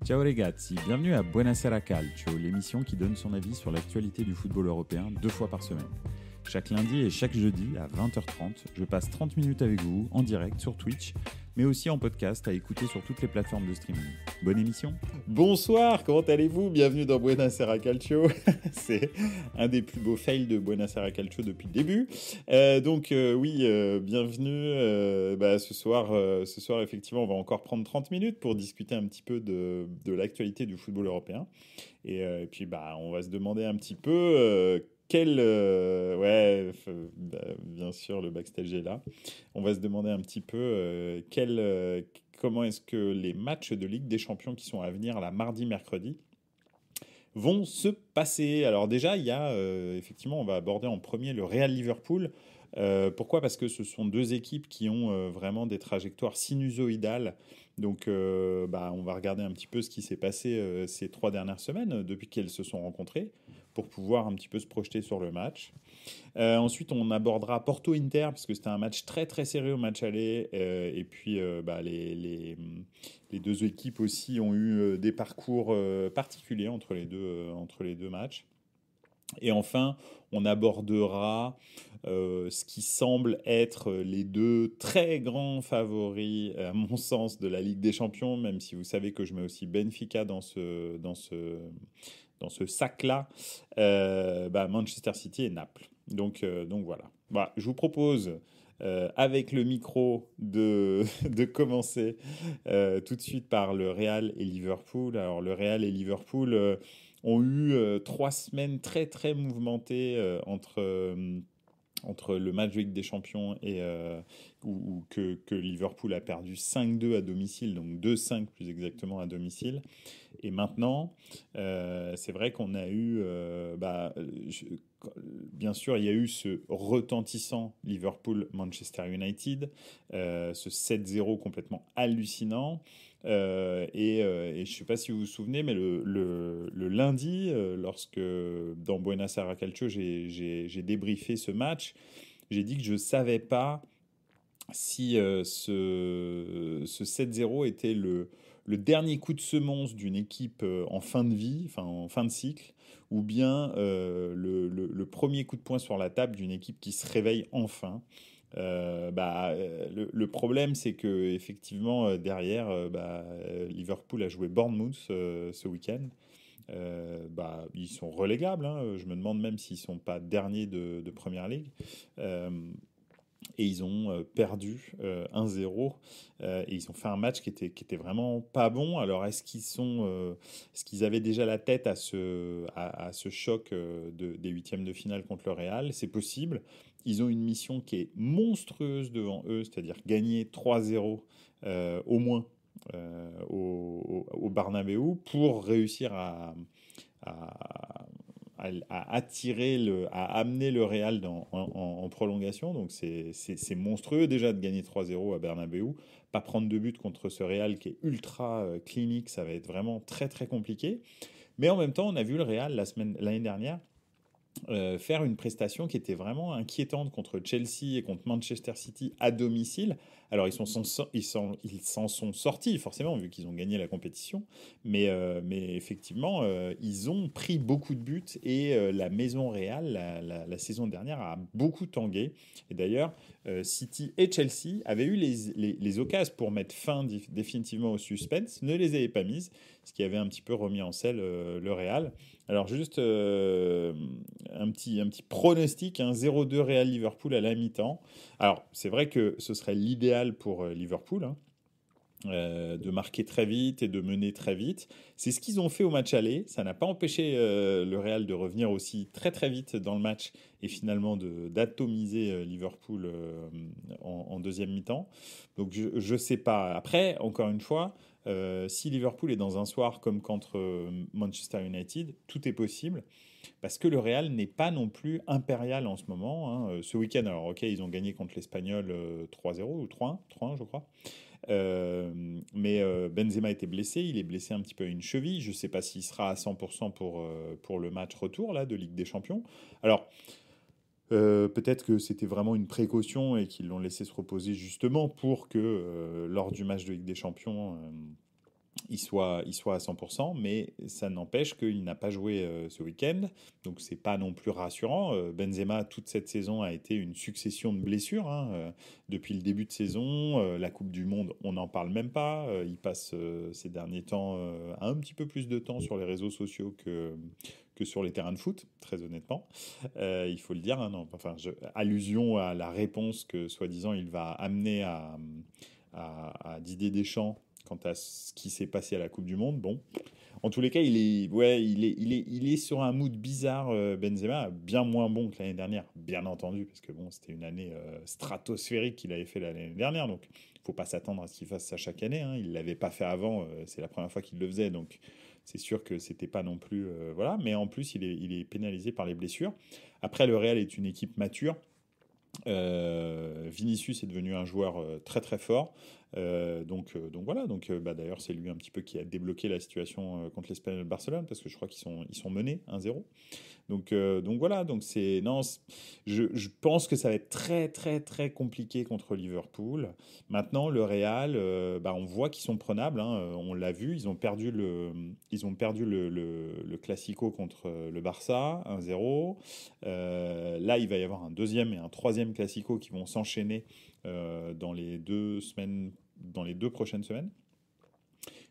Ciao ragazzi, bienvenue à Buonasera Calcio, l'émission qui donne son avis sur l'actualité du football européen 2 fois par semaine. Chaque lundi et chaque jeudi à 20h30, je passe 30 minutes avec vous en direct sur Twitch, mais aussi en podcast à écouter sur toutes les plateformes de streaming. Bonne émission. Bonsoir, comment allez-vous? Bienvenue dans Buonasera Calcio. C'est un des plus beaux fails de Buonasera Calcio depuis le début. Bienvenue. Ce soir, effectivement, on va encore prendre 30 minutes pour discuter un petit peu de l'actualité du football européen. Et puis, on va se demander un petit peu... bien sûr, le backstage est là. On va se demander un petit peu comment est-ce que les matchs de Ligue des Champions qui sont à venir, là, mardi, mercredi, vont se passer. Alors déjà, il y a, effectivement, on va aborder en premier le Real Liverpool. Pourquoi? Parce que ce sont deux équipes qui ont vraiment des trajectoires sinusoïdales. Donc, on va regarder un petit peu ce qui s'est passé ces 3 dernières semaines depuis qu'elles se sont rencontrées pour pouvoir un petit peu se projeter sur le match. Ensuite, on abordera Porto-Inter parce que c'était un match très très serré au match aller. Et puis, les deux équipes aussi ont eu des parcours particuliers entre les deux matchs. Et enfin, on abordera ce qui semble être les deux très grands favoris, à mon sens, de la Ligue des Champions, même si vous savez que je mets aussi Benfica dans ce sac-là, Manchester City et Naples. Donc voilà. Je vous propose, avec le micro, de commencer tout de suite par le Real et Liverpool. Alors, le Real et Liverpool ont eu 3 semaines très très mouvementées entre le match de Ligue des Champions et que Liverpool a perdu 5-2 à domicile, donc 2-5 plus exactement à domicile. Et maintenant, c'est vrai qu'on a eu, bien sûr, il y a eu ce retentissant Liverpool-Manchester United, ce 7-0 complètement hallucinant. Et je ne sais pas si vous vous souvenez, mais le lundi, lorsque dans Buonasera Calcio, j'ai débriefé ce match, j'ai dit que je ne savais pas si ce 7-0 était le dernier coup de semonce d'une équipe en fin de vie, enfin en fin de cycle, ou bien le premier coup de poing sur la table d'une équipe qui se réveille enfin. Le problème, c'est que effectivement derrière, Liverpool a joué Bournemouth ce week-end. Ils sont relégables, hein. Je me demande même s'ils sont pas derniers de Première Ligue. Et ils ont perdu 1-0 et ils ont fait un match qui était vraiment pas bon. Alors est-ce qu'ils avaient déjà la tête à ce choc des huitièmes de finale contre le Real? C'est possible. Ils ont une mission qui est monstrueuse devant eux, c'est-à-dire gagner 3-0 au moins au Bernabéu pour réussir à, à amener le Real en prolongation. Donc c'est monstrueux déjà de gagner 3-0 à Bernabéu. Pas prendre de but contre ce Real qui est ultra clinique, ça va être vraiment très très compliqué. Mais en même temps, on a vu le Real l'année dernière faire une prestation qui était vraiment inquiétante contre Chelsea et contre Manchester City à domicile. Alors ils s'en sont sortis forcément vu qu'ils ont gagné la compétition, mais effectivement ils ont pris beaucoup de buts et la maison Real la saison dernière a beaucoup tangué. Et d'ailleurs City et Chelsea avaient eu les occasions pour mettre fin définitivement au suspense, ne les avaient pas mises, ce qui avait un petit peu remis en selle le Real. Alors juste un petit pronostic, 0-2 Real Liverpool à la mi-temps. Alors c'est vrai que ce serait l'idéal pour Liverpool, hein, de marquer très vite et de mener très vite. C'est ce qu'ils ont fait au match aller. Ça n'a pas empêché le Real de revenir aussi très très vite dans le match et finalement d'atomiser Liverpool en deuxième mi-temps. Donc je sais pas. Après, encore une fois, si Liverpool est dans un soir comme contre Manchester United, tout est possible. Parce que le Real n'est pas non plus impérial en ce moment, hein. Ce week-end, alors ok, ils ont gagné contre l'Espagnol 3-0 ou 3-1, 3-1 je crois. Mais Benzema était blessé, il est blessé un petit peu à une cheville. Je ne sais pas s'il sera à 100% pour le match retour là, de Ligue des Champions. Alors, peut-être que c'était vraiment une précaution et qu'ils l'ont laissé se reposer justement pour que lors du match de Ligue des Champions, il soit à 100%, mais ça n'empêche qu'il n'a pas joué ce week-end, donc c'est pas non plus rassurant. Benzema, toute cette saison, a été une succession de blessures, hein, depuis le début de saison. La Coupe du Monde, on n'en parle même pas. Il passe ces derniers temps un petit peu plus de temps sur les réseaux sociaux que sur les terrains de foot, très honnêtement. Il faut le dire, hein, non, enfin, allusion à la réponse que, soi-disant, il va amener à Didier Deschamps quant à ce qui s'est passé à la Coupe du Monde. Bon, en tous les cas, il est sur un mood bizarre. Benzema, bien moins bon que l'année dernière, bien entendu, parce que bon, c'était une année stratosphérique qu'il avait fait l'année dernière, donc il ne faut pas s'attendre à ce qu'il fasse ça chaque année, hein. Il ne l'avait pas fait avant, c'est la première fois qu'il le faisait, donc c'est sûr que c'était pas non plus voilà. Mais en plus, il est pénalisé par les blessures. Après, le Real est une équipe mature. Vinicius est devenu un joueur très très fort. Donc voilà, bah, d'ailleurs c'est lui un petit peu qui a débloqué la situation contre l'Espagnol Barcelone, parce que je crois qu'ils sont menés 1-0. Donc voilà, donc non, je pense que ça va être très très très compliqué contre Liverpool. Maintenant, le Real, bah, on voit qu'ils sont prenables, hein, on l'a vu, ils ont perdu le Classico contre le Barça 1-0. Là, il va y avoir un deuxième et un troisième Classico qui vont s'enchaîner dans les 2 semaines, dans les 2 prochaines semaines.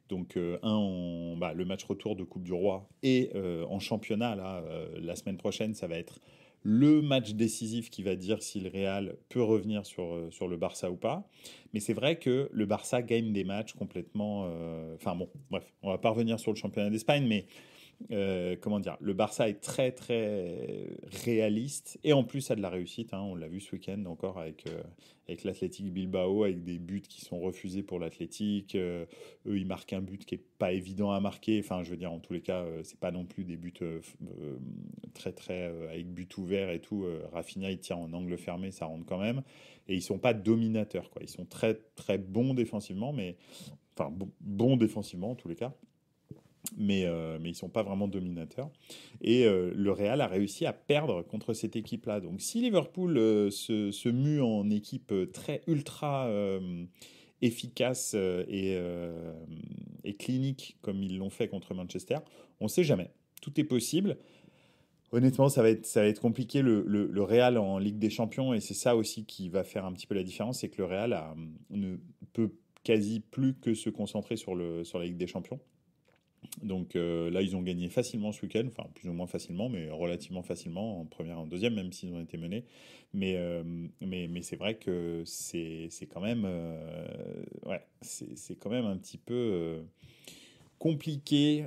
Donc le match retour de Coupe du Roi et en championnat, là, la semaine prochaine, ça va être le match décisif qui va dire si le Real peut revenir sur le Barça ou pas. Mais c'est vrai que le Barça gagne des matchs complètement... Enfin bon, bref, on va pas revenir sur le championnat d'Espagne, mais comment dire, le Barça est très très réaliste et en plus a de la réussite, hein. On l'a vu ce week-end encore avec l'Athletic Bilbao, avec des buts qui sont refusés pour l'Athletic. Eux, ils marquent un but qui est pas évident à marquer. Enfin, je veux dire, en tous les cas, c'est pas non plus des buts très très avec but ouvert et tout. Rafinha, il tire en angle fermé, ça rentre quand même. Et ils sont pas dominateurs, quoi. Ils sont très très bons défensivement, mais enfin bons défensivement en tous les cas, mais ils ne sont pas vraiment dominateurs. Et le Real a réussi à perdre contre cette équipe-là. Donc si Liverpool se mue en équipe très ultra efficace et clinique, comme ils l'ont fait contre Manchester, on ne sait jamais. Tout est possible. Honnêtement, ça va être compliqué le Real en Ligue des Champions, et c'est ça aussi qui va faire un petit peu la différence, c'est que le Real ne peut quasi plus que se concentrer sur la Ligue des Champions. Donc là, ils ont gagné facilement ce week-end, enfin plus ou moins facilement, mais relativement facilement, en première et en deuxième, même s'ils ont été menés. Mais c'est vrai que c'est quand même, ouais, c'est quand même un petit peu compliqué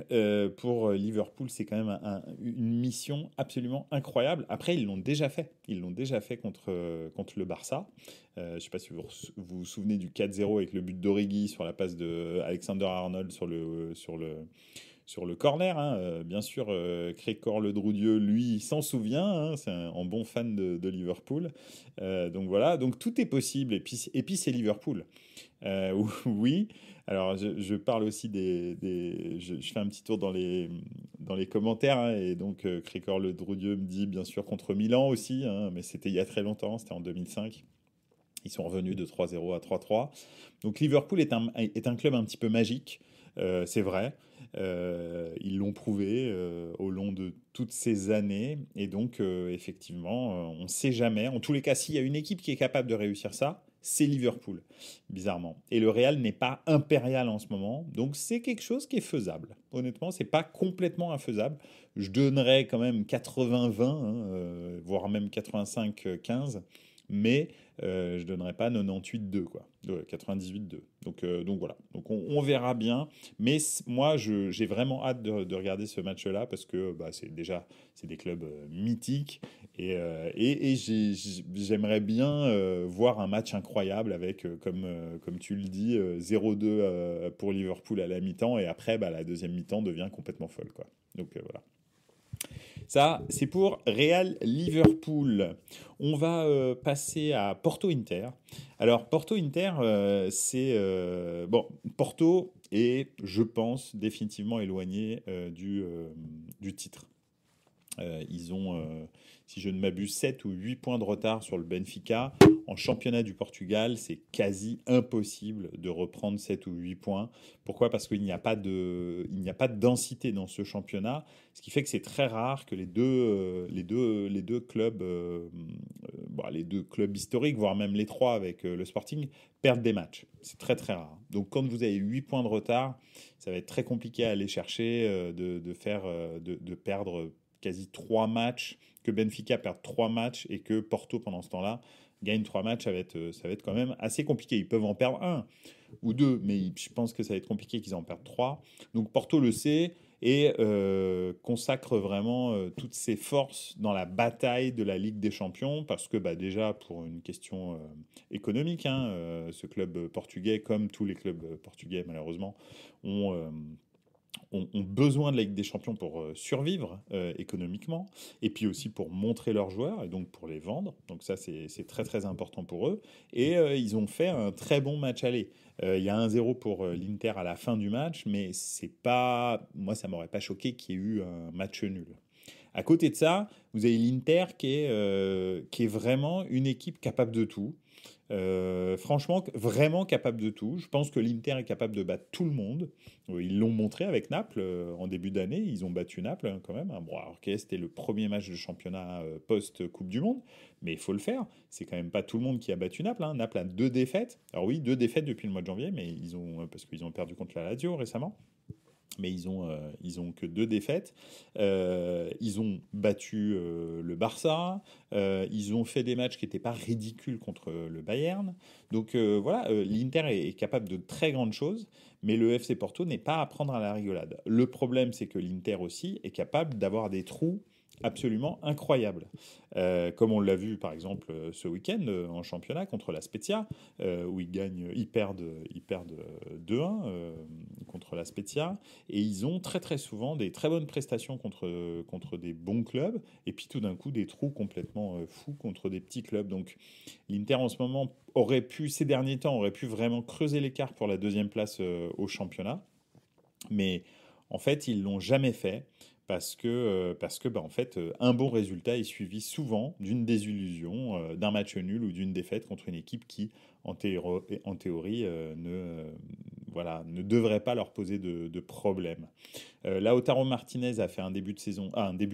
pour Liverpool. C'est quand même une mission absolument incroyable. Après, ils l'ont déjà fait. Ils l'ont déjà fait contre le Barça. Je ne sais pas si vous souvenez du 4-0 avec le but d'Origi sur la passe de Alexander-Arnold sur le corner, hein. Bien sûr, Crécor Le Droudieu, lui, il s'en souvient, hein. C'est un bon fan de Liverpool. Donc voilà, donc tout est possible. Et puis c'est Liverpool. Oui, alors je parle aussi je fais un petit tour dans les commentaires, hein. Et donc Crécor Le Droudieu me dit bien sûr contre Milan aussi, hein, mais c'était il y a très longtemps, c'était en 2005. Ils sont revenus de 3-0 à 3-3. Donc Liverpool est un club un petit peu magique, c'est vrai. Ils l'ont prouvé au long de toutes ces années. Et donc, effectivement, on ne sait jamais. En tous les cas, s'il y a une équipe qui est capable de réussir ça, c'est Liverpool, bizarrement. Et le Real n'est pas impérial en ce moment. Donc, c'est quelque chose qui est faisable. Honnêtement, c'est pas complètement infaisable. Je donnerais quand même 80-20, hein, voire même 85-15. Mais je ne donnerais pas 98-2, quoi. 98-2. Donc voilà. Donc on verra bien. Mais moi, j'ai vraiment hâte de regarder ce match-là, parce que bah, c'est des clubs mythiques. Et j'aimerais bien voir un match incroyable avec, comme tu le dis, 0-2 pour Liverpool à la mi-temps. Et après, bah, la deuxième mi-temps devient complètement folle, quoi. Donc voilà. Ça, c'est pour Real Liverpool. On va passer à Porto-Inter. Alors, Porto-Inter, c'est... bon, Porto est, je pense, définitivement éloigné du titre. Ils ont, si je ne m'abuse, 7 ou 8 points de retard sur le Benfica. En championnat du Portugal, c'est quasi impossible de reprendre 7 ou 8 points. Pourquoi? Parce qu'il n'y a pas de densité dans ce championnat, ce qui fait que c'est très rare que les deux clubs, les deux clubs historiques, voire même les trois avec le Sporting, perdent des matchs. C'est très très rare. Donc quand vous avez 8 points de retard, ça va être très compliqué à aller chercher de perdre quasi 3 matchs, que Benfica perde 3 matchs et que Porto, pendant ce temps-là, gagne 3 matchs. Ça va être quand même assez compliqué. Ils peuvent en perdre un ou deux, mais je pense que ça va être compliqué qu'ils en perdent 3. Donc Porto le sait et consacre vraiment toutes ses forces dans la bataille de la Ligue des Champions, parce que déjà pour une question économique, ce club portugais, comme tous les clubs portugais malheureusement, ont ont besoin de la Ligue des Champions pour survivre économiquement, et puis aussi pour montrer leurs joueurs, et donc pour les vendre. Donc ça, c'est très très important pour eux. Et ils ont fait un très bon match aller. Il y a 1-0 pour l'Inter à la fin du match, mais c'est pas, moi, ça m'aurait pas choqué qu'il y ait eu un match nul. À côté de ça, vous avez l'Inter qui est vraiment une équipe capable de tout. Franchement, vraiment capable de tout. Je pense que l'Inter est capable de battre tout le monde. Ils l'ont montré avec Naples en début d'année. Ils ont battu Naples quand même. Bon, alors que c'était le premier match de championnat post-Coupe du Monde, mais il faut le faire. C'est quand même pas tout le monde qui a battu Naples. Naples a 2 défaites. Alors oui, 2 défaites depuis le mois de janvier, mais parce qu'ils ont perdu contre la Lazio récemment. Mais ils ont que 2 défaites. Ils ont battu le Barça. Ils ont fait des matchs qui n'étaient pas ridicules contre le Bayern. Donc voilà, l'Inter est capable de très grandes choses, mais le FC Porto n'est pas à prendre à la rigolade. Le problème, c'est que l'Inter aussi est capable d'avoir des trous absolument incroyables. Comme on l'a vu par exemple ce week-end en championnat contre la Spezia, où ils perdent 2-1 contre la Spezia, et ils ont très très souvent des très bonnes prestations contre des bons clubs, et puis tout d'un coup des trous complètement fous contre des petits clubs. Donc l'Inter en ce moment ces derniers temps, aurait pu vraiment creuser l'écart pour la 2e place au championnat, mais en fait ils l'ont jamais fait, parce que en fait, un bon résultat est suivi souvent d'une désillusion, d'un match nul ou d'une défaite contre une équipe qui, en théorie, ne devrait pas leur poser de problème. Lautaro Martinez a fait un début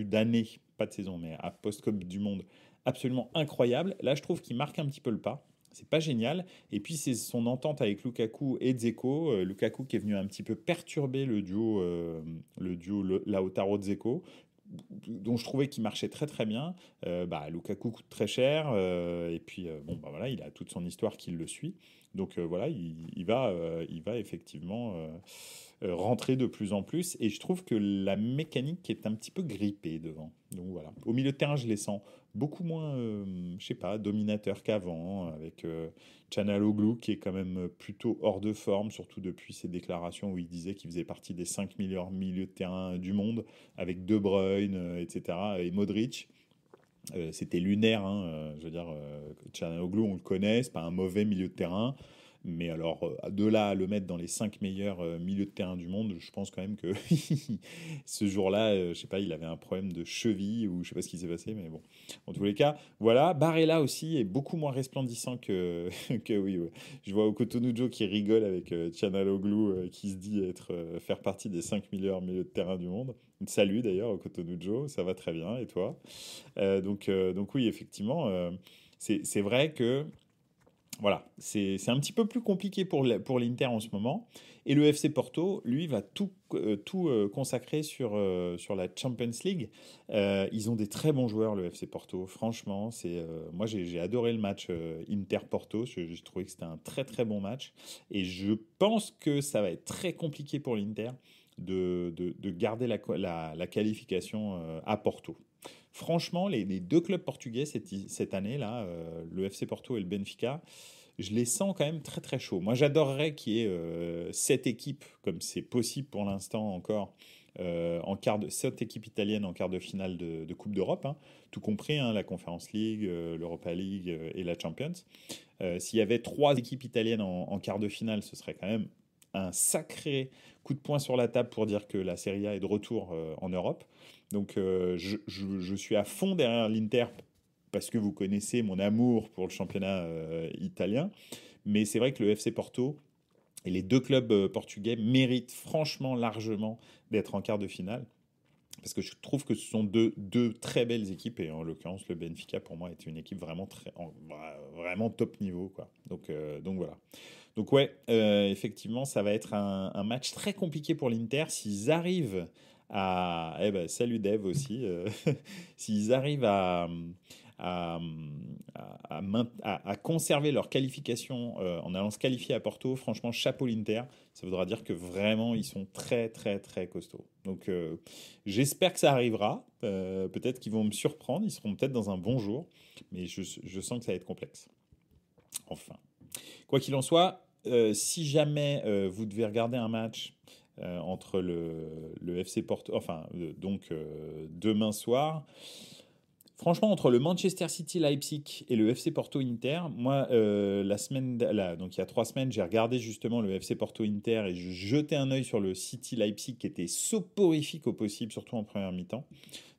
d'année, pas de saison, mais à post-Coupe du Monde, absolument incroyable. Là, je trouve qu'il marque un petit peu le pas. C'est pas génial. Et puis, c'est son entente avec Lukaku et Dzeko. Lukaku qui est venu un petit peu perturber le duo Lautaro-Dzeko, dont je trouvais qu'il marchait très très bien. Lukaku coûte très cher. Et puis, voilà, il a toute son histoire qui le suit. Donc voilà, il va effectivement rentrer de plus en plus. Et je trouve que la mécanique est un petit peu grippée devant. Donc voilà. Au milieu de terrain, je les sens beaucoup moins, je sais pas, dominateur qu'avant, avec Çalhanoğlu qui est quand même plutôt hors de forme, surtout depuis ses déclarations où il disait qu'il faisait partie des 5 meilleurs milieux de terrain du monde, avec De Bruyne, etc., et Modric. C'était lunaire, je veux dire, Çalhanoğlu, on le connaît, c'est pas un mauvais milieu de terrain. Mais alors, de là à le mettre dans les 5 meilleurs milieux de terrain du monde, je pense quand même que ce jour-là, je sais pas, il avait un problème de cheville ou je sais pas ce qui s'est passé, mais bon. En tous les cas, voilà. Barella aussi est beaucoup moins resplendissant que oui. Ouais. Je vois Okotonujo qui rigole avec Çalhanoğlu qui se dit faire partie des 5 meilleurs milieux de terrain du monde. Salut d'ailleurs Okotonujo, ça va très bien, et toi? Donc oui, effectivement, c'est vrai que voilà, c'est un petit peu plus compliqué pour l'Inter en ce moment. Et le FC Porto, lui, va tout consacrer sur la Champions League. Ils ont des très bons joueurs, le FC Porto. Franchement, moi, j'ai adoré le match Inter-Porto. J'ai trouvé que c'était un très très bon match. Et je pense que ça va être très compliqué pour l'Inter de garder la qualification à Porto. Franchement, les 2 clubs portugais cette année-là, le FC Porto et le Benfica, je les sens quand même très très chauds. Moi, j'adorerais qu'il y ait 7 équipes, comme c'est possible pour l'instant encore, 7 équipes italiennes en quart de finale de Coupe d'Europe, tout compris, la Conference League, l'Europa League et la Champions. S'il y avait 3 équipes italiennes en quart de finale, ce serait quand même un sacré coup de poing sur la table pour dire que la Serie A est de retour en Europe. Donc je suis à fond derrière l'Inter parce que vous connaissez mon amour pour le championnat italien. Mais c'est vrai que le FC Porto et les deux clubs portugais méritent franchement largement d'être en quart de finale. Parce que je trouve que ce sont deux très belles équipes. Et en l'occurrence, le Benfica, pour moi, est une équipe vraiment top niveau, quoi. Donc voilà. Donc ouais, effectivement, ça va être un match très compliqué pour l'Inter. S'ils arrivent à... Eh ben, salut Dave aussi. S'ils arrivent à, à conserver leur qualification en allant se qualifier à Porto, franchement, chapeau l'Inter. Ça voudra dire que vraiment, ils sont très, très, très costauds. Donc j'espère que ça arrivera. Peut-être qu'ils vont me surprendre. Ils seront peut-être dans un bon jour. Mais je sens que ça va être complexe. Enfin. Quoi qu'il en soit, si jamais vous devez regarder un match entre le FC Porto, enfin demain soir, franchement entre le Manchester City Leipzig et le FC Porto Inter, moi donc il y a 3 semaines, j'ai regardé justement le FC Porto Inter et je jetais un œil sur le City Leipzig qui était soporifique au possible, surtout en première mi-temps.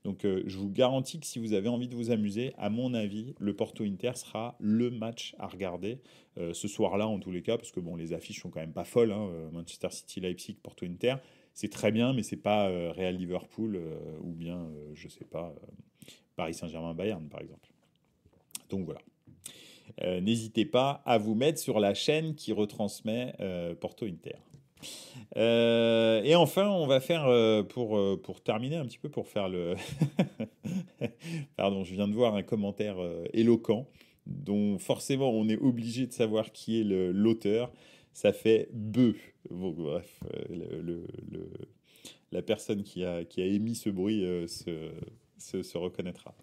Donc je vous garantis que si vous avez envie de vous amuser, à mon avis, le Porto-Inter sera le match à regarder ce soir-là en tous les cas, parce que bon, les affiches sont quand même pas folles. Hein, Manchester City, Leipzig, Porto-Inter, c'est très bien, mais c'est pas Real Liverpool ou bien, je sais pas, Paris Saint-Germain Bayern par exemple. Donc voilà. N'hésitez pas à vous mettre sur la chaîne qui retransmet Porto-Inter. Et enfin, on va faire, pour terminer un petit peu, pour faire le... Pardon, je viens de voir un commentaire éloquent, dont forcément on est obligé de savoir qui est l'auteur. Ça fait bœuf. Bon, bref, la personne qui a émis ce bruit se reconnaîtra.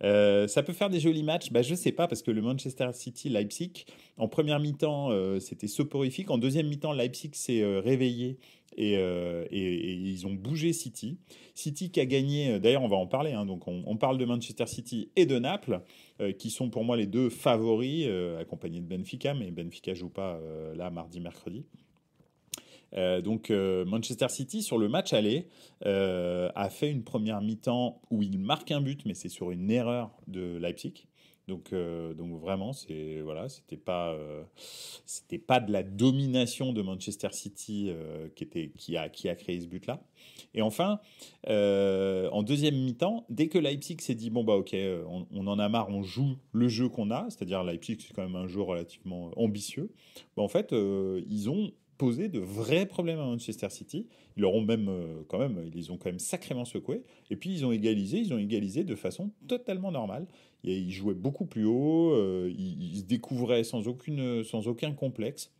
Ça peut faire des jolis matchs, je sais pas, parce que le Manchester City Leipzig en première mi-temps c'était soporifique, en deuxième mi-temps Leipzig s'est réveillé et ils ont bougé City qui a gagné, d'ailleurs on va en parler, hein, donc on parle de Manchester City et de Naples qui sont pour moi les deux favoris accompagnés de Benfica, mais Benfica joue pas là mardi mercredi. Manchester City sur le match aller a fait une première mi-temps où il marque un but, mais c'est sur une erreur de Leipzig. Donc vraiment, c'était pas de la domination de Manchester City qui a créé ce but-là. Et enfin, en deuxième mi-temps, dès que Leipzig s'est dit bon ok, on en a marre, on joue le jeu qu'on a, c'est-à-dire Leipzig c'est quand même un jeu relativement ambitieux. En fait, ils ont posé de vrais problèmes à Manchester City. Ils leur ont même, ils les ont quand même sacrément secoués. Et puis ils ont égalisé de façon totalement normale. Et ils jouaient beaucoup plus haut, ils se découvraient sans aucun complexe.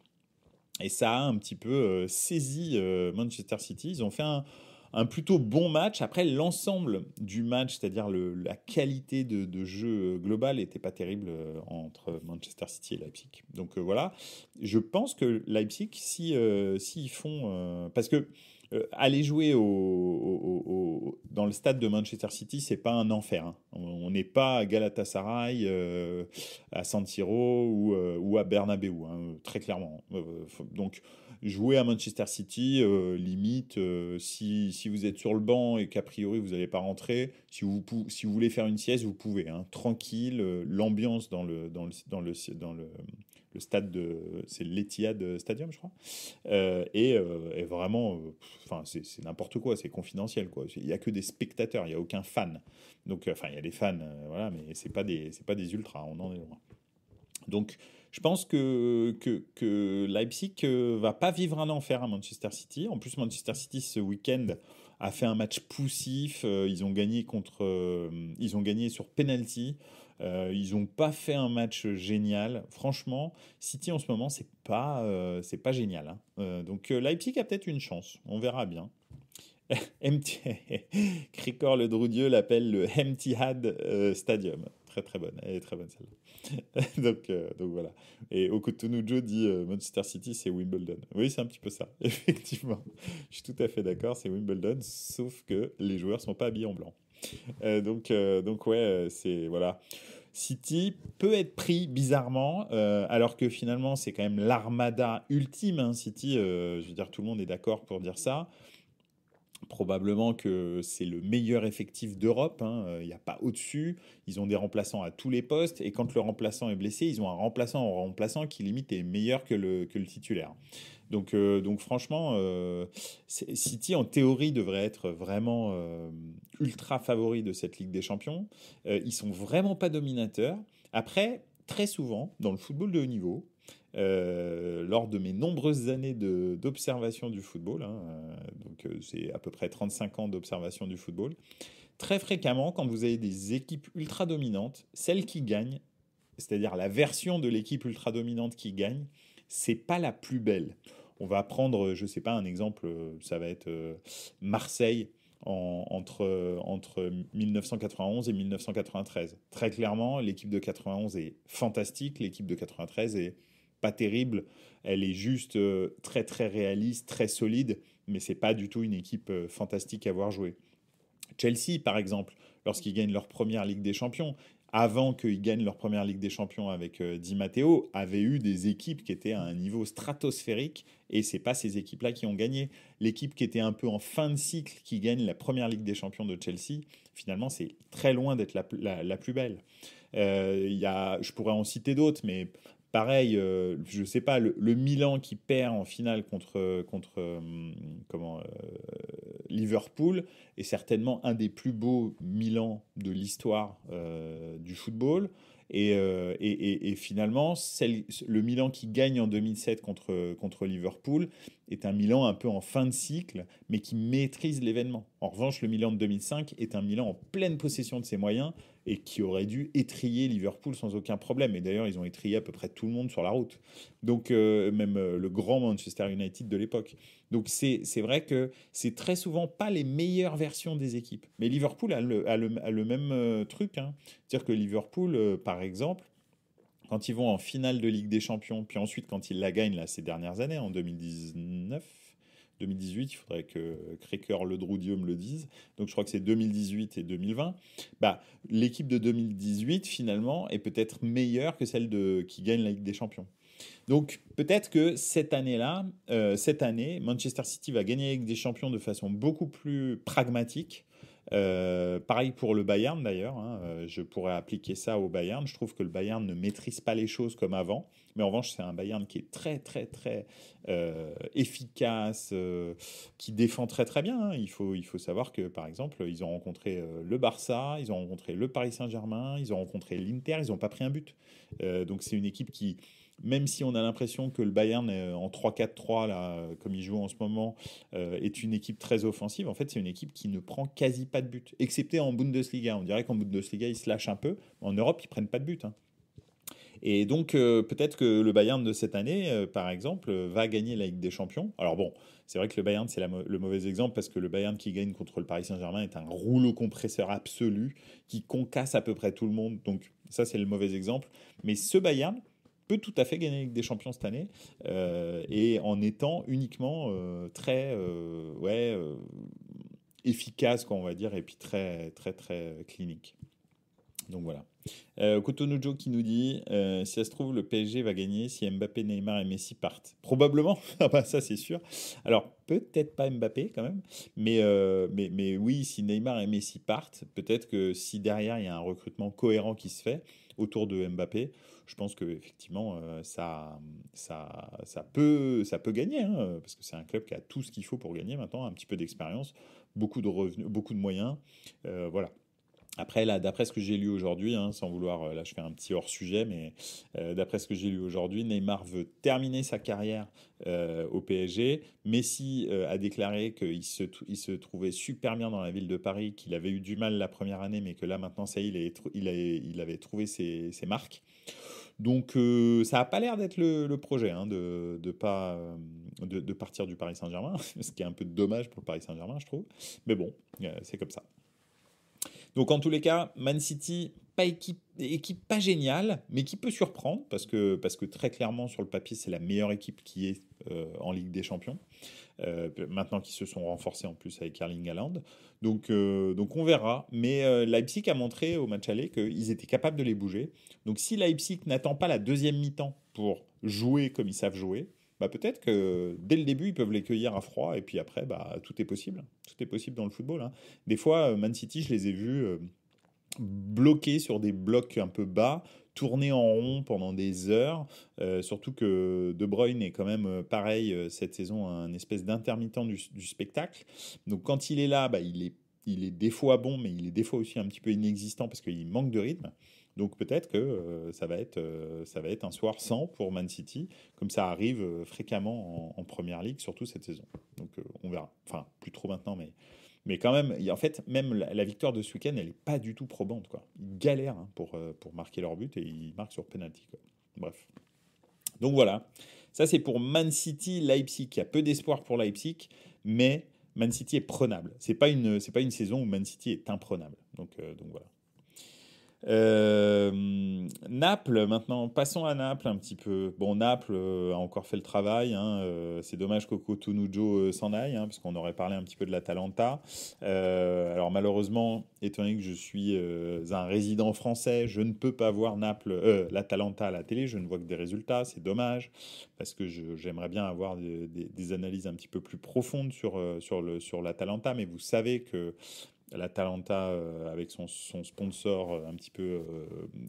Et ça a un petit peu saisi Manchester City. Ils ont fait un plutôt bon match. Après, l'ensemble du match, c'est-à-dire la qualité de jeu global, n'était pas terrible entre Manchester City et Leipzig. Donc voilà, je pense que Leipzig, s'ils font... parce que aller jouer dans le stade de Manchester City, c'est pas un enfer. Hein. On n'est pas à Galatasaray, à San Siro ou à Bernabeu, hein, très clairement. Donc jouer à Manchester City, limite, si vous êtes sur le banc et qu'a priori vous n'allez pas rentrer, si vous voulez faire une sieste, vous pouvez. Hein, tranquille, l'ambiance dans le stade c'est l'Etihad Stadium, je crois, et vraiment, c'est n'importe quoi, c'est confidentiel, quoi. Il n'y a que des spectateurs, il n'y a aucun fan. Donc, il y a des fans, voilà, mais c'est pas des ultras, on en est loin. Donc, je pense que Leipzig va pas vivre un enfer à Manchester City. En plus, Manchester City, ce week-end, a fait un match poussif. Ils ont gagné sur penalty. Ils n'ont pas fait un match génial. Franchement, City en ce moment, c'est pas génial. Hein. Donc Leipzig a peut-être une chance. On verra bien. Krikor le Droudieu l'appelle le Etihad Stadium. Très très bonne. Elle est très bonne celle-là. donc voilà. Et Okutunujo dit Manchester City, c'est Wimbledon. Oui, c'est un petit peu ça. Effectivement. Je suis tout à fait d'accord, c'est Wimbledon, sauf que les joueurs sont pas habillés en blanc. Donc ouais, c'est voilà. City peut être pris bizarrement, alors que finalement c'est quand même l'armada ultime, hein, City, je veux dire tout le monde est d'accord pour dire ça. Probablement que c'est le meilleur effectif d'Europe, hein, il n'y a pas au-dessus. Ils ont des remplaçants à tous les postes et quand le remplaçant est blessé, ils ont un remplaçant en remplaçant qui limite est meilleur que le titulaire. Donc franchement, City en théorie devrait être vraiment ultra favori de cette Ligue des Champions. Ils sont vraiment pas dominateurs. Après, très souvent, dans le football de haut niveau, lors de mes nombreuses années d'observation du football, hein, c'est à peu près 35 ans d'observation du football, très fréquemment, quand vous avez des équipes ultra dominantes, celle qui gagne, c'est-à-dire la version de l'équipe ultra dominante qui gagne, c'est pas la plus belle. On va prendre, je sais pas, un exemple, ça va être Marseille entre 1991 et 1993. Très clairement, l'équipe de 91 est fantastique, l'équipe de 93 est pas terrible, elle est juste très très réaliste, très solide, mais c'est pas du tout une équipe fantastique à voir jouer. Chelsea, par exemple, lorsqu'ils gagnent leur première Ligue des Champions, avant qu'ils gagnent leur première Ligue des Champions avec Di Matteo, avaient eu des équipes qui étaient à un niveau stratosphérique, et c'est pas ces équipes-là qui ont gagné. L'équipe qui était un peu en fin de cycle, qui gagne la première Ligue des Champions de Chelsea, finalement, c'est très loin d'être la plus belle. Je pourrais en citer d'autres, mais pareil, je sais pas, le Milan qui perd en finale contre Liverpool est certainement un des plus beaux Milan de l'histoire du football. Et finalement, le Milan qui gagne en 2007 contre Liverpool est un Milan un peu en fin de cycle, mais qui maîtrise l'événement. En revanche, le Milan de 2005 est un Milan en pleine possession de ses moyens et qui aurait dû étriller Liverpool sans aucun problème. Et d'ailleurs, ils ont étrillé à peu près tout le monde sur la route. Donc, même le grand Manchester United de l'époque. Donc, c'est vrai que c'est très souvent pas les meilleures versions des équipes. Mais Liverpool a le même truc, hein. C'est-à-dire que Liverpool, par exemple, quand ils vont en finale de Ligue des Champions, puis ensuite quand ils la gagnent là, ces dernières années, en 2019, 2018, il faudrait que Cracker Ledroudieux me le dise, donc je crois que c'est 2018 et 2020, bah, l'équipe de 2018 finalement est peut-être meilleure que celle qui gagne la Ligue des Champions. Donc peut-être que cette année-là, cette année, Manchester City va gagner la Ligue des Champions de façon beaucoup plus pragmatique. Pareil pour le Bayern d'ailleurs, hein, je pourrais appliquer ça au Bayern. Je trouve que le Bayern ne maîtrise pas les choses comme avant, mais en revanche c'est un Bayern qui est très très très efficace, qui défend très très bien, hein. Il faut savoir que par exemple ils ont rencontré le Barça, ils ont rencontré le Paris Saint-Germain, ils ont rencontré l'Inter, ils n'ont pas pris un but. Donc c'est une équipe qui, même si on a l'impression que le Bayern en 3-4-3, là, comme il joue en ce moment, est une équipe très offensive, en fait, c'est une équipe qui ne prend quasi pas de but, excepté en Bundesliga. On dirait qu'en Bundesliga, ils se lâchent un peu. En Europe, ils prennent pas de but, hein. Et donc, peut-être que le Bayern de cette année, par exemple, va gagner la Ligue des Champions. Alors bon, c'est vrai que le Bayern, c'est le mauvais exemple parce que le Bayern qui gagne contre le Paris Saint-Germain est un rouleau compresseur absolu qui concasse à peu près tout le monde. Donc, ça, c'est le mauvais exemple. Mais ce Bayern peut tout à fait gagner la Ligue des Champions cette année et en étant uniquement très efficace, quoi, on va dire, et puis très, très, très clinique. Donc voilà. Cotonujo qui nous dit si ça se trouve, le PSG va gagner si Mbappé, Neymar et Messi partent. Probablement, ah bah ça c'est sûr. Alors peut-être pas Mbappé quand même, mais oui, si Neymar et Messi partent, peut-être que si derrière il y a un recrutement cohérent qui se fait autour de Mbappé, je pense que effectivement ça peut gagner, hein, parce que c'est un club qui a tout ce qu'il faut pour gagner maintenant, un petit peu d'expérience, beaucoup de revenus, beaucoup de moyens, voilà. Après, là, d'après ce que j'ai lu aujourd'hui, hein, sans vouloir, là je fais un petit hors-sujet, mais d'après ce que j'ai lu aujourd'hui, Neymar veut terminer sa carrière au PSG. Messi a déclaré qu'il se trouvait super bien dans la ville de Paris, qu'il avait eu du mal la première année, mais que là maintenant, ça y est, il avait trouvé ses marques. Donc ça n'a pas l'air d'être le projet, hein, de partir du Paris Saint-Germain, ce qui est un peu dommage pour le Paris Saint-Germain, je trouve. Mais bon, c'est comme ça. Donc en tous les cas, Man City, équipe pas géniale, mais qui peut surprendre parce que très clairement sur le papier c'est la meilleure équipe qui est en Ligue des Champions. Maintenant qu'ils se sont renforcés en plus avec Erling Haaland. Donc on verra. Mais Leipzig a montré au match aller qu'ils étaient capables de les bouger. Donc si Leipzig n'attend pas la deuxième mi-temps pour jouer comme ils savent jouer, bah peut-être que dès le début ils peuvent les cueillir à froid et puis après bah tout est possible. Tout est possible dans le football, hein. Des fois Man City je les ai vus bloqués sur des blocs un peu bas, tourner en rond pendant des heures, surtout que De Bruyne est quand même pareil cette saison, un espèce d'intermittent du spectacle. Donc quand il est là, bah, il est des fois bon, mais il est des fois aussi un petit peu inexistant parce qu'il manque de rythme. Donc peut-être que ça va être un soir sans pour Man City, comme ça arrive fréquemment en Première Ligue, surtout cette saison. Donc on verra. Enfin, plus trop maintenant, mais quand même, en fait, même la victoire de ce week-end, elle n'est pas du tout probante, quoi. Ils galèrent hein, pour marquer leur but et ils marquent sur penalty, quoi. Bref. Donc voilà. Ça, c'est pour Man City, Leipzig. Il y a peu d'espoir pour Leipzig, mais Man City est prenable. C'est pas une saison où Man City est imprenable. Donc voilà. Naples, maintenant, passons à Naples un petit peu. Bon, Naples a encore fait le travail, hein, c'est dommage qu'Oko Tunujo s'en aille, hein, parce qu'on aurait parlé un petit peu de l'Atalanta. Alors malheureusement, étant donné que je suis un résident français, je ne peux pas voir l'Atalanta à la télé, je ne vois que des résultats, c'est dommage, parce que j'aimerais bien avoir des analyses un petit peu plus profondes sur l'Atalanta, mais vous savez que l'Atalanta, avec son sponsor un petit peu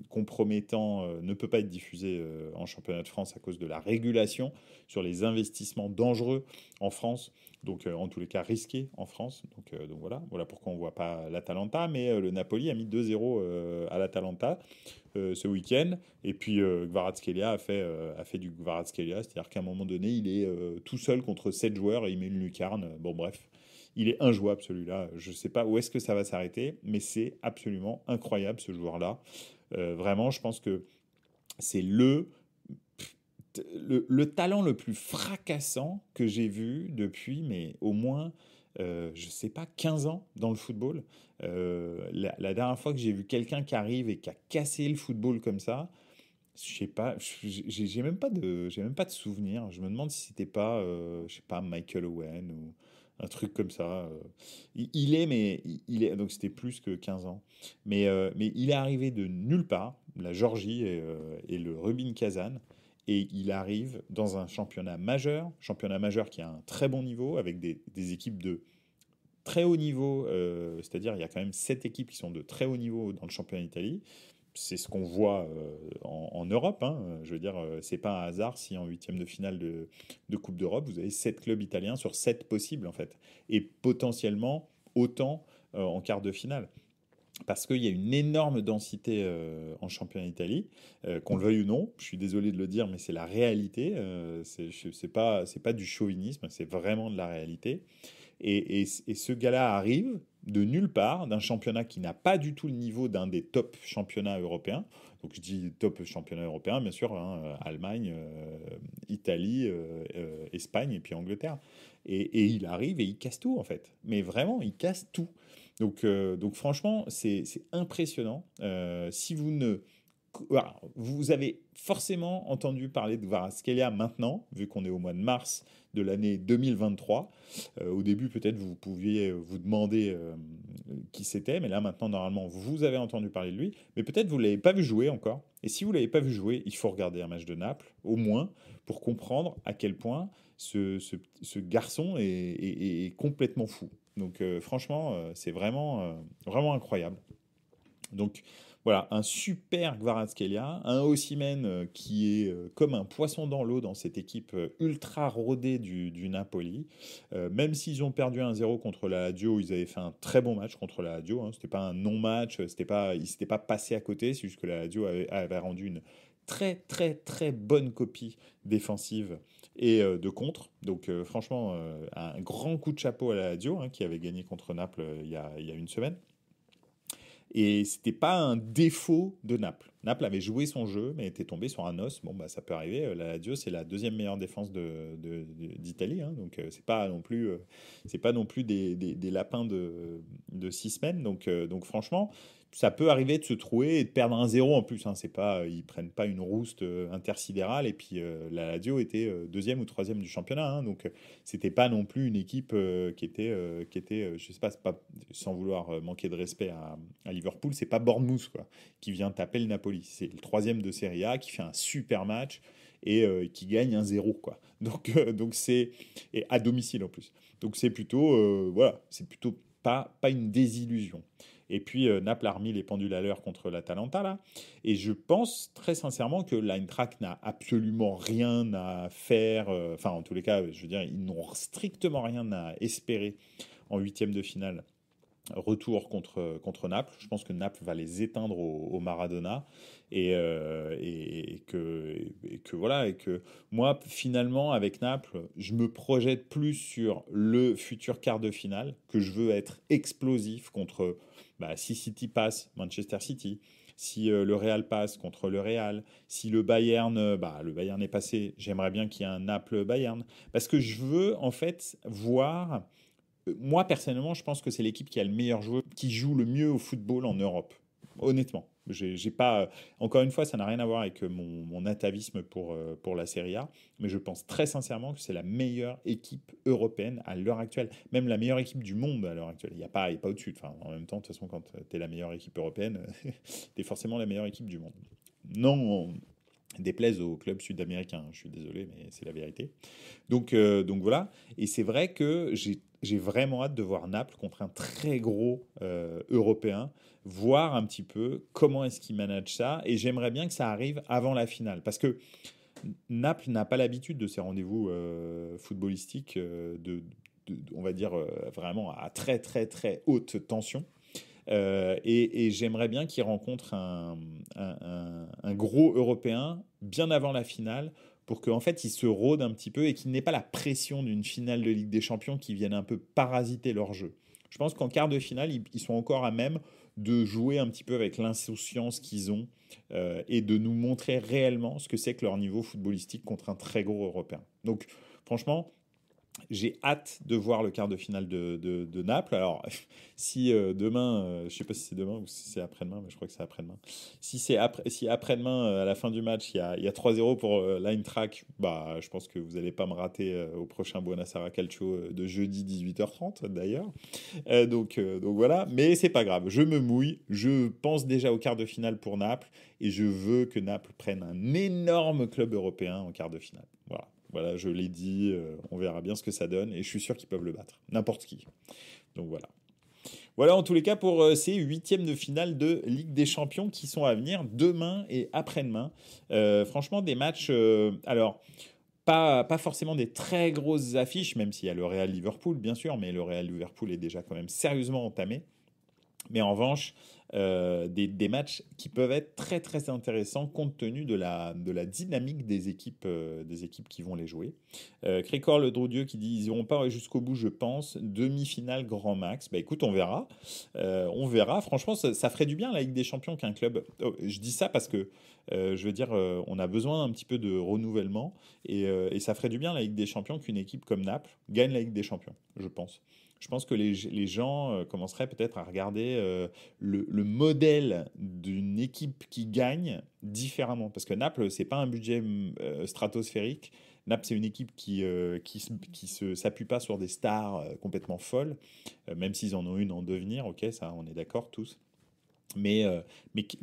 compromettant, ne peut pas être diffusé en championnat de France à cause de la régulation sur les investissements dangereux en France, donc en tous les cas risqués en France. Donc voilà pourquoi on ne voit pas l'Atalanta, mais le Napoli a mis 2-0 à l'Atalanta ce week-end, et puis Kvaratskhelia a fait du Kvaratskhelia, c'est-à-dire qu'à un moment donné, il est tout seul contre 7 joueurs et il met une lucarne. Bon bref. Il est injouable celui-là. Je ne sais pas où est-ce que ça va s'arrêter, mais c'est absolument incroyable ce joueur-là. Vraiment, je pense que c'est le talent le plus fracassant que j'ai vu depuis, mais au moins, je ne sais pas, 15 ans dans le football. La dernière fois que j'ai vu quelqu'un qui arrive et qui a cassé le football comme ça, je sais pas, j'ai j'ai même pas de souvenir. Je me demande si c'était pas, je sais pas, Michael Owen ou un truc comme ça. Mais il est, donc c'était plus que 15 ans. Mais il est arrivé de nulle part, la Géorgie et le Rubin Kazan, et il arrive dans un championnat majeur qui a un très bon niveau, avec des équipes de très haut niveau, c'est-à-dire il y a quand même 7 équipes qui sont de très haut niveau dans le championnat d'Italie. C'est ce qu'on voit en Europe, hein. Je veux dire, c'est pas un hasard si en huitième de finale de Coupe d'Europe, vous avez 7 clubs italiens sur 7 possibles, en fait. Et potentiellement autant en quart de finale. Parce qu'il y a une énorme densité en championnat d'Italie, qu'on le veuille ou non. Je suis désolé de le dire, mais c'est la réalité. C'est pas du chauvinisme, c'est vraiment de la réalité. Et ce gars-là arrive de nulle part, d'un championnat qui n'a pas du tout le niveau d'un des top championnats européens. Donc je dis top championnat européen, bien sûr, hein, Allemagne, Italie, Espagne et puis Angleterre. Et il arrive et il casse tout en fait. Mais vraiment, il casse tout. Donc franchement, c'est impressionnant. Si vous ne voilà, vous avez forcément entendu parler de Kvaratskhelia maintenant, vu qu'on est au mois de mars de l'année 2023. Au début, peut-être vous pouviez vous demander qui c'était, mais là maintenant, normalement, vous avez entendu parler de lui, mais peut-être vous ne l'avez pas vu jouer encore. Et si vous ne l'avez pas vu jouer, il faut regarder un match de Naples, au moins, pour comprendre à quel point ce garçon est complètement fou. Donc franchement, c'est vraiment incroyable. Donc voilà, un super Kvaratskhelia, un Osimhen qui est comme un poisson dans l'eau dans cette équipe ultra rodée du Napoli. Même s'ils ont perdu 1-0 contre la Lazio, ils avaient fait un très bon match contre la Lazio, hein. C'était pas un non-match, ils ne s'étaient pas passés à côté, c'est juste que la Lazio avait rendu une très très très bonne copie défensive et de contre. Donc franchement, un grand coup de chapeau à la Lazio, hein, qui avait gagné contre Naples il y a une semaine. Et c'était pas un défaut de Naples. Naples avait joué son jeu, mais était tombé sur un os. Bon, bah, ça peut arriver. La Lazio, c'est la deuxième meilleure défense d'Italie, hein, donc c'est pas non plus des lapins de 6 semaines. Donc franchement, ça peut arriver de se trouver et de perdre 1-0 en plus. Hein. C'est pas, ils prennent pas une rouste intersidérale. Et puis la Lazio était deuxième ou troisième du championnat. Hein. Donc c'était pas non plus une équipe qui était, je sais pas, c'est pas sans vouloir manquer de respect à Liverpool, c'est pas Bournemouth quoi, qui vient taper le Napoli. C'est le troisième de Serie A qui fait un super match et qui gagne 1-0 quoi. Donc c'est et à domicile en plus. Donc c'est plutôt voilà, c'est plutôt pas une désillusion. Et puis Naples a remis les pendules à l'heure contre l'Atalanta là. Et je pense très sincèrement que l'Eintracht n'a absolument rien à faire. Enfin, en tous les cas, je veux dire, ils n'ont strictement rien à espérer en huitième de finale. Retour contre Naples. Je pense que Naples va les éteindre au Maradona et que voilà et que moi finalement avec Naples je me projette plus sur le futur quart de finale que je veux être explosif contre si City passe Manchester City, si le Real passe contre le Real, si le Bayern le Bayern est passé, j'aimerais bien qu'il y ait un Naples Bayern parce que je veux en fait voir moi, personnellement, je pense que c'est l'équipe qui a le meilleur joueur, qui joue le mieux au football en Europe. Honnêtement. J'ai pas, encore une fois, ça n'a rien à voir avec mon atavisme pour la Serie A, mais je pense très sincèrement que c'est la meilleure équipe européenne à l'heure actuelle, même la meilleure équipe du monde à l'heure actuelle. Il y a pas au-dessus. Enfin, en même temps, de toute façon, quand tu es la meilleure équipe européenne, tu es forcément la meilleure équipe du monde. Non, déplaise au club sud-américain, je suis désolé, mais c'est la vérité. Donc voilà, et c'est vrai que j'ai vraiment hâte de voir Naples contre un très gros européen, voir un petit peu comment est-ce qu'il manage ça, et j'aimerais bien que ça arrive avant la finale, parce que Naples n'a pas l'habitude de ces rendez-vous footballistiques, on va dire vraiment à très très très haute tension. Et j'aimerais bien qu'il rencontre un gros européen bien avant la finale pour qu'en fait il se rôde un petit peu et qu'il n'ait pas la pression d'une finale de Ligue des Champions qui vienne un peu parasiter leur jeu. Je pense qu'en quart de finale, ils sont encore à même de jouer un petit peu avec l'insouciance qu'ils ont et de nous montrer réellement ce que c'est que leur niveau footballistique contre un très gros européen. Donc franchement, j'ai hâte de voir le quart de finale de Naples. Alors, si demain, je ne sais pas si c'est demain ou si c'est après-demain, mais je crois que c'est après-demain. Si après-demain, à la fin du match, il y a 3-0 pour l'Eintracht, je pense que vous n'allez pas me rater au prochain Buonasera Calcio de jeudi 18h30 d'ailleurs. Donc voilà, mais c'est pas grave. Je me mouille. Je pense déjà au quart de finale pour Naples et je veux que Naples prenne un énorme club européen en quart de finale. Voilà. Voilà, je l'ai dit, on verra bien ce que ça donne et je suis sûr qu'ils peuvent le battre, n'importe qui. Donc voilà. Voilà en tous les cas pour ces huitièmes de finale de Ligue des Champions qui sont à venir demain et après-demain. Franchement, des matchs, alors pas forcément des très grosses affiches, même s'il y a le Real Liverpool bien sûr, mais le Real Liverpool est déjà quand même sérieusement entamé. Mais en revanche, des matchs qui peuvent être très très intéressants compte tenu de la dynamique des équipes qui vont les jouer. Crécor Le Droudieu qui dit ils n'iront pas jusqu'au bout, je pense. Demi-finale grand max. Écoute, on verra. On verra. Franchement, ça ferait du bien la Ligue des Champions qu'un club. Oh, je dis ça parce que je veux dire, on a besoin un petit peu de renouvellement et ça ferait du bien la Ligue des Champions qu'une équipe comme Naples gagne la Ligue des Champions, je pense. Je pense que les gens commenceraient peut-être à regarder le modèle d'une équipe qui gagne différemment. Parce que Naples, c'est pas un budget stratosphérique. Naples, c'est une équipe qui s'appuie pas sur des stars complètement folles, même s'ils en ont une en devenir, ok, ça, on est d'accord tous. Mais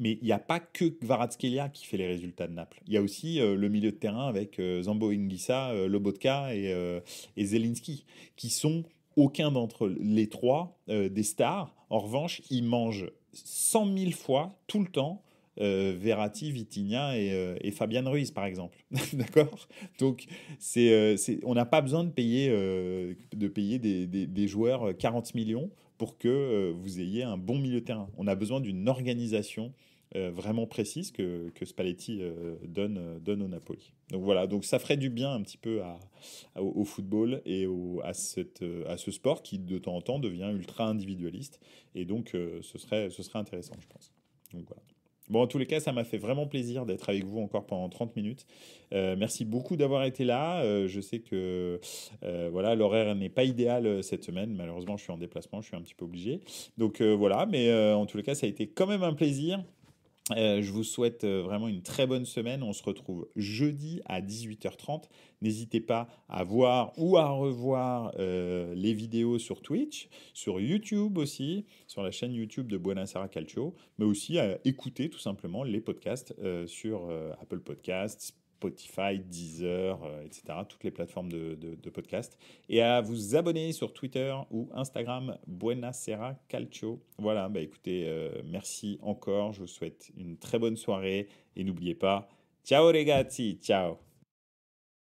il n'y a pas que Kvaratskhelia qui fait les résultats de Naples. Il y a aussi le milieu de terrain avec Zambo Anguissa, Lobotka et Zelinski, qui sont aucun d'entre les trois des stars. En revanche, ils mangent 100 000 fois, tout le temps, Verratti, Vitinha et Fabian Ruiz, par exemple. D'accord. Donc, on n'a pas besoin de payer des joueurs 40 millions pour que vous ayez un bon milieu de terrain. On a besoin d'une organisation vraiment précise que Spalletti donne au Napoli. Donc voilà, donc ça ferait du bien un petit peu au football et à ce sport qui de temps en temps devient ultra individualiste. Et donc ce serait intéressant, je pense. Donc voilà. Bon, en tous les cas, ça m'a fait vraiment plaisir d'être avec vous encore pendant 30 minutes. Merci beaucoup d'avoir été là. Je sais que voilà, l'horaire n'est pas idéal cette semaine. Malheureusement, je suis en déplacement, je suis un petit peu obligé. Donc voilà, mais en tous les cas, ça a été quand même un plaisir. Je vous souhaite vraiment une très bonne semaine. On se retrouve jeudi à 18h30. N'hésitez pas à voir ou à revoir les vidéos sur Twitch, sur YouTube aussi, sur la chaîne YouTube de Buonasera Calcio, mais aussi à écouter tout simplement les podcasts sur Apple Podcasts, Spotify, Deezer, etc., toutes les plateformes de podcasts, et à vous abonner sur Twitter ou Instagram Buonasera Calcio. Voilà, bah écoutez, merci encore, je vous souhaite une très bonne soirée, et n'oubliez pas, ciao ragazzi, ciao.